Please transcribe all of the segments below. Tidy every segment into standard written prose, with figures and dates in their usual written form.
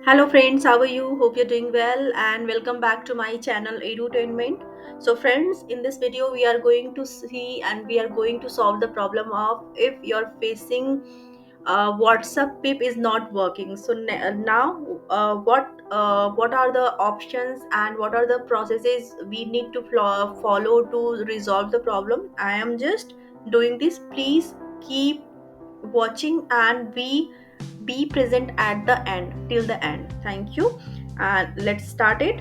Hello friends, how are you? Hope you're doing well and welcome back to my channel Edutainment. So friends, in this video we are going to see and we are going to solve the problem of if you're facing WhatsApp pip is not working. So now what are the options and what are the processes we need to follow to resolve the problem? I am just doing this. Please keep watching and be present at the end till the end. Thank you, and let's start it.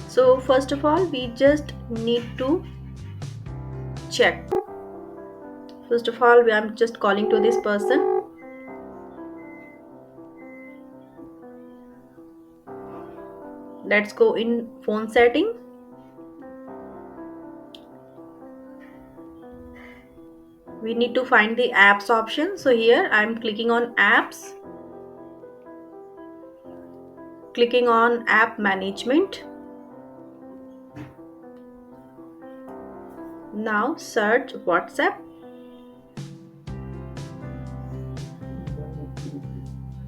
So first of all we just need to check. First of all I'm just calling to this person. Let's go in phone setting. We need to find the apps option, so here I'm clicking on apps, clicking on app management. Now search WhatsApp.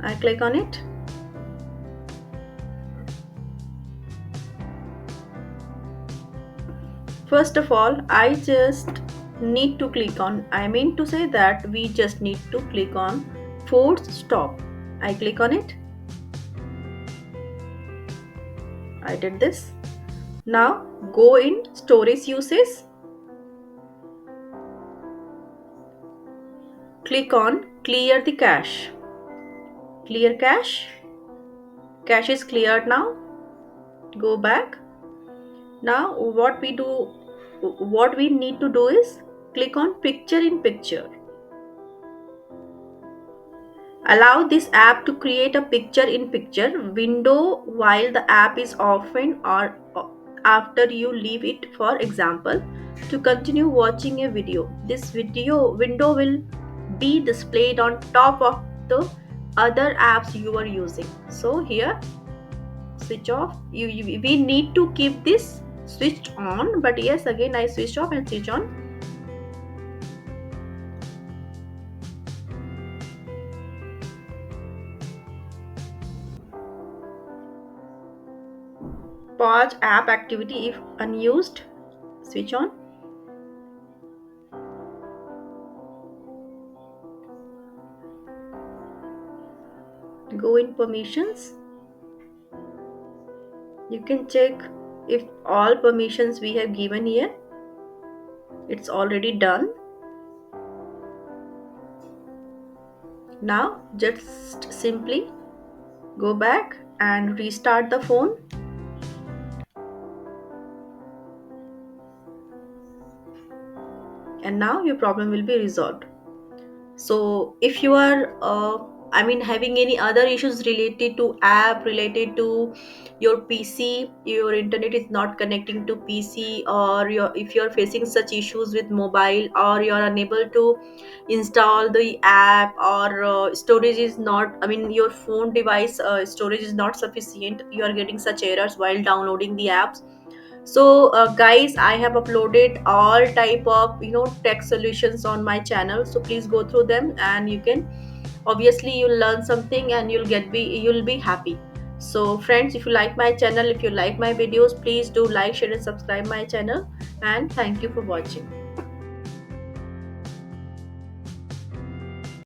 I click on it. First of all, I just need to click on, I mean to say that we just need to click on force stop. I click on it. I did this. Now go in storage uses. Click on clear the cache. Clear cache. Cache is cleared now. Go back. Now what we need to do is click on picture in picture. Allow this app to create a picture in picture window while the app is open or after you leave it. For example, to continue watching a video, this video window will be displayed on top of the other apps you are using. So here switch off. We need to keep this switched on, but yes, again I switch off and switch on. Pause app activity if unused. Switch on. Go in permissions. You can check if all permissions we have given here. It's already done. Now just simply go back and restart the phone. And now your problem will be resolved. So if you are having any other issues related to app, related to your PC, your internet is not connecting to PC, or if you're facing such issues with mobile, or you're unable to install the app, or storage is not, your phone device storage is not sufficient, you are getting such errors while downloading the apps. So guys, I have uploaded all type of tech solutions on my channel, so please go through them and you can, obviously you'll learn something and you'll be happy. So friends, if you like my channel, if you like my videos, please do like, share and subscribe my channel, and thank you for watching.